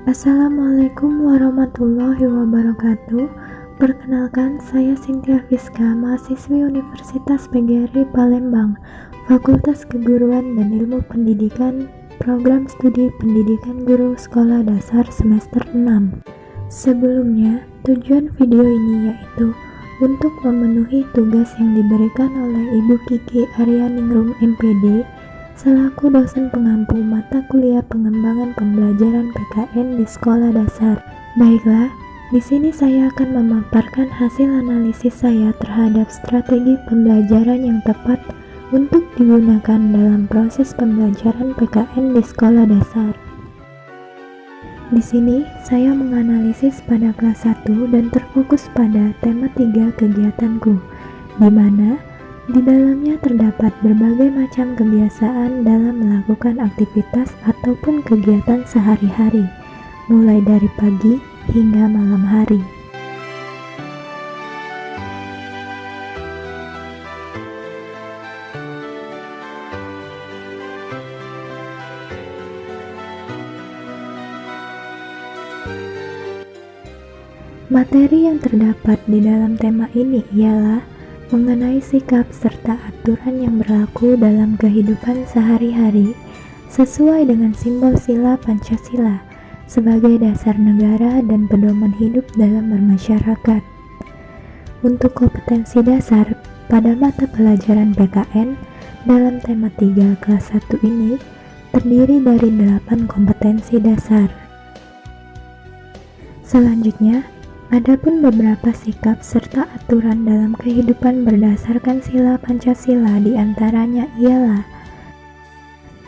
Assalamualaikum warahmatullahi wabarakatuh. Perkenalkan, saya Cynthia Fiska, mahasiswi Universitas PGRI Palembang, Fakultas Keguruan dan Ilmu Pendidikan, Program Studi Pendidikan Guru Sekolah Dasar semester 6. Sebelumnya, tujuan video ini yaitu untuk memenuhi tugas yang diberikan oleh Ibu Kiki Aryaningrum MPD selaku dosen pengampu mata kuliah pengembangan pembelajaran PKN di sekolah dasar. Baiklah, di sini saya akan memaparkan hasil analisis saya terhadap strategi pembelajaran yang tepat untuk digunakan dalam proses pembelajaran PKN di sekolah dasar. Di sini saya menganalisis pada kelas 1 dan terfokus pada tema 3 kegiatanku, di mana di dalamnya terdapat berbagai macam kebiasaan dalam melakukan aktivitas ataupun kegiatan sehari-hari, mulai dari pagi hingga malam hari. Materi yang terdapat di dalam tema ini ialah mengenai sikap serta aturan yang berlaku dalam kehidupan sehari-hari sesuai dengan simbol sila Pancasila sebagai dasar negara dan pedoman hidup dalam bermasyarakat. Untuk kompetensi dasar pada mata pelajaran PKN dalam tema 3 kelas 1 ini terdiri dari 8 kompetensi dasar. Selanjutnya, adapun beberapa sikap serta aturan dalam kehidupan berdasarkan sila Pancasila diantaranya ialah: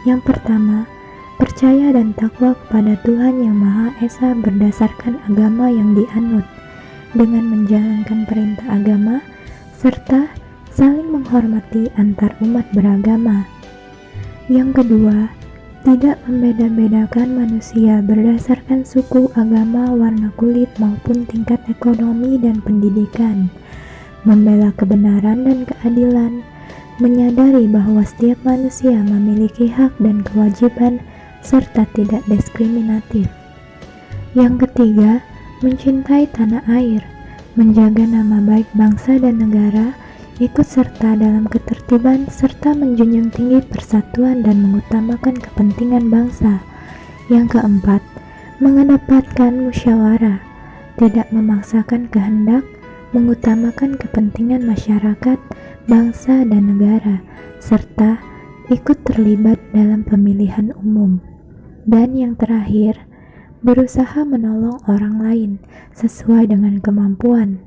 yang pertama, percaya dan takwa kepada Tuhan Yang Maha Esa berdasarkan agama yang dianut, dengan menjalankan perintah agama, serta saling menghormati antar umat beragama. Yang kedua, tidak membeda-bedakan manusia berdasarkan suku, agama, warna kulit, maupun tingkat ekonomi dan pendidikan. Membela kebenaran dan keadilan, menyadari bahwa setiap manusia memiliki hak dan kewajiban, serta tidak diskriminatif. Yang ketiga, mencintai tanah air, menjaga nama baik bangsa dan negara, ikut serta dalam ketertiban serta menjunjung tinggi persatuan dan mengutamakan kepentingan bangsa. Yang keempat, mengedepankan musyawarah, tidak memaksakan kehendak, mengutamakan kepentingan masyarakat, bangsa dan negara, serta ikut terlibat dalam pemilihan umum. Dan yang terakhir, berusaha menolong orang lain sesuai dengan kemampuan,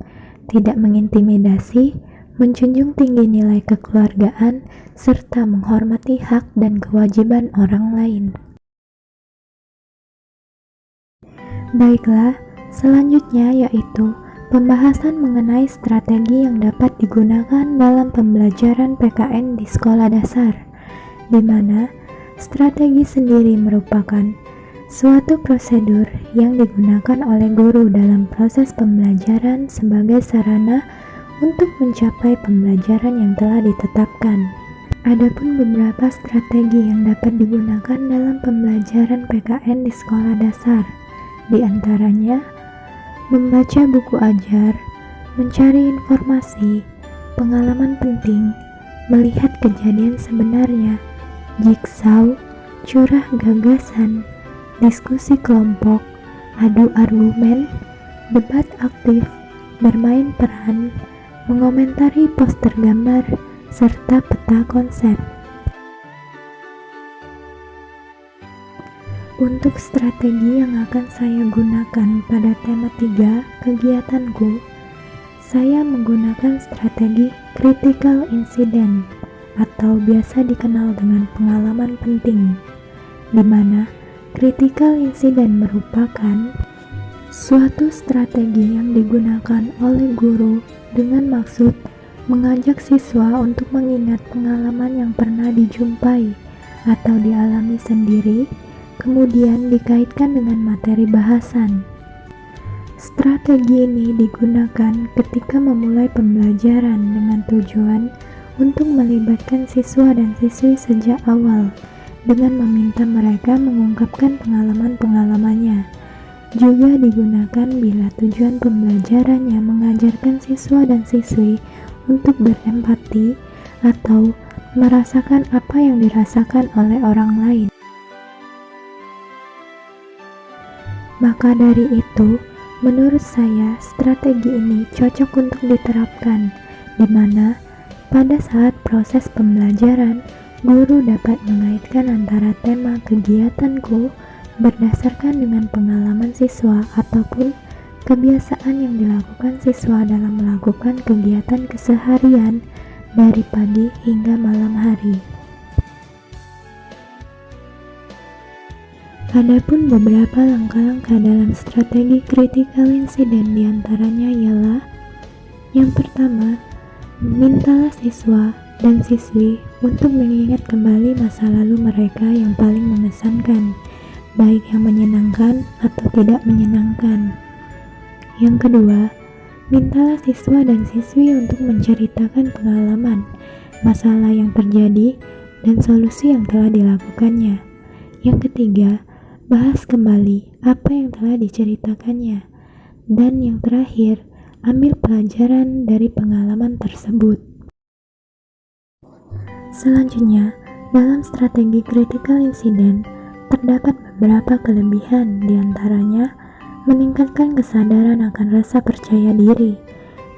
tidak mengintimidasi, menjunjung tinggi nilai kekeluargaan, serta menghormati hak dan kewajiban orang lain. Baiklah, selanjutnya yaitu pembahasan mengenai strategi yang dapat digunakan dalam pembelajaran PKN di sekolah dasar, di mana strategi sendiri merupakan suatu prosedur yang digunakan oleh guru dalam proses pembelajaran sebagai sarana untuk mencapai pembelajaran yang telah ditetapkan. Adapun beberapa strategi yang dapat digunakan dalam pembelajaran PKN di sekolah dasar, di antaranya membaca buku ajar, mencari informasi, pengalaman penting, melihat kejadian sebenarnya, jigsaw, curah gagasan, diskusi kelompok, adu argumen, debat aktif, bermain peran, mengomentari poster gambar, serta peta konsep. Untuk strategi yang akan saya gunakan pada tema 3 kegiatanku, saya menggunakan strategi critical incident atau biasa dikenal dengan pengalaman penting, di mana critical incident merupakan suatu strategi yang digunakan oleh guru dengan maksud mengajak siswa untuk mengingat pengalaman yang pernah dijumpai atau dialami sendiri, kemudian dikaitkan dengan materi bahasan. Strategi ini digunakan ketika memulai pembelajaran dengan tujuan untuk melibatkan siswa dan siswi sejak awal dengan meminta mereka mengungkapkan pengalaman-pengalamannya juga digunakan bila tujuan pembelajarannya mengajarkan siswa dan siswi untuk berempati atau merasakan apa yang dirasakan oleh orang lain. Maka dari itu, menurut saya strategi ini cocok untuk diterapkan, di mana pada saat proses pembelajaran, guru dapat mengaitkan antara tema kegiatanku berdasarkan dengan pengalaman siswa ataupun kebiasaan yang dilakukan siswa dalam melakukan kegiatan keseharian dari pagi hingga malam hari. Adapun beberapa langkah-langkah dalam strategi critical incident diantaranya ialah: yang pertama, mintalah siswa dan siswi untuk mengingat kembali masa lalu mereka yang paling mengesankan, baik yang menyenangkan atau tidak menyenangkan. Yang kedua, mintalah siswa dan siswi untuk menceritakan pengalaman, masalah yang terjadi, dan solusi yang telah dilakukannya. Yang ketiga, bahas kembali apa yang telah diceritakannya. Dan yang terakhir, ambil pelajaran dari pengalaman tersebut. Selanjutnya, dalam strategi critical incident, terdapat beberapa kelebihan, diantaranya meningkatkan kesadaran akan rasa percaya diri.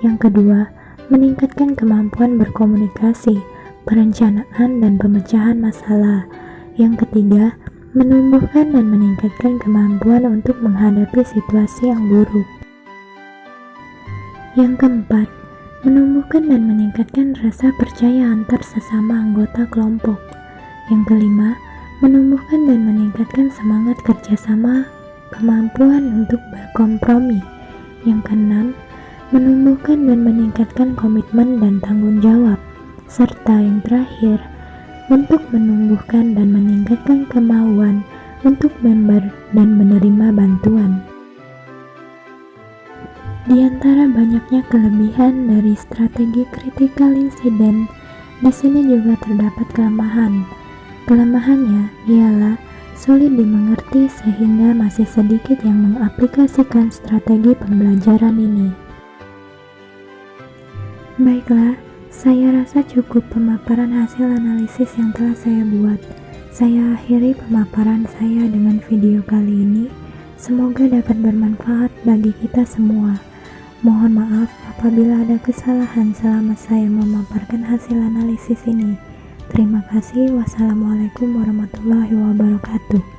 Yang kedua, meningkatkan kemampuan berkomunikasi, perencanaan, dan pemecahan masalah. Yang ketiga, menumbuhkan dan meningkatkan kemampuan untuk menghadapi situasi yang buruk. Yang keempat, menumbuhkan dan meningkatkan rasa percaya antar sesama anggota kelompok. Yang kelima, menumbuhkan dan meningkatkan semangat kerjasama, kemampuan untuk berkompromi. Yang keenam, menumbuhkan dan meningkatkan komitmen dan tanggung jawab. Serta yang terakhir, untuk menumbuhkan dan meningkatkan kemauan untuk member dan menerima bantuan. Di antara banyaknya kelebihan dari strategi critical incident, di sini juga terdapat kelemahan. Kelemahannya ialah sulit dimengerti sehingga masih sedikit yang mengaplikasikan strategi pembelajaran ini. Baiklah, saya rasa cukup pemaparan hasil analisis yang telah saya buat. Saya akhiri pemaparan saya dengan video kali ini. Semoga dapat bermanfaat bagi kita semua. Mohon maaf apabila ada kesalahan selama saya memaparkan hasil analisis ini. Terima kasih. Wassalamualaikum warahmatullahi wabarakatuh.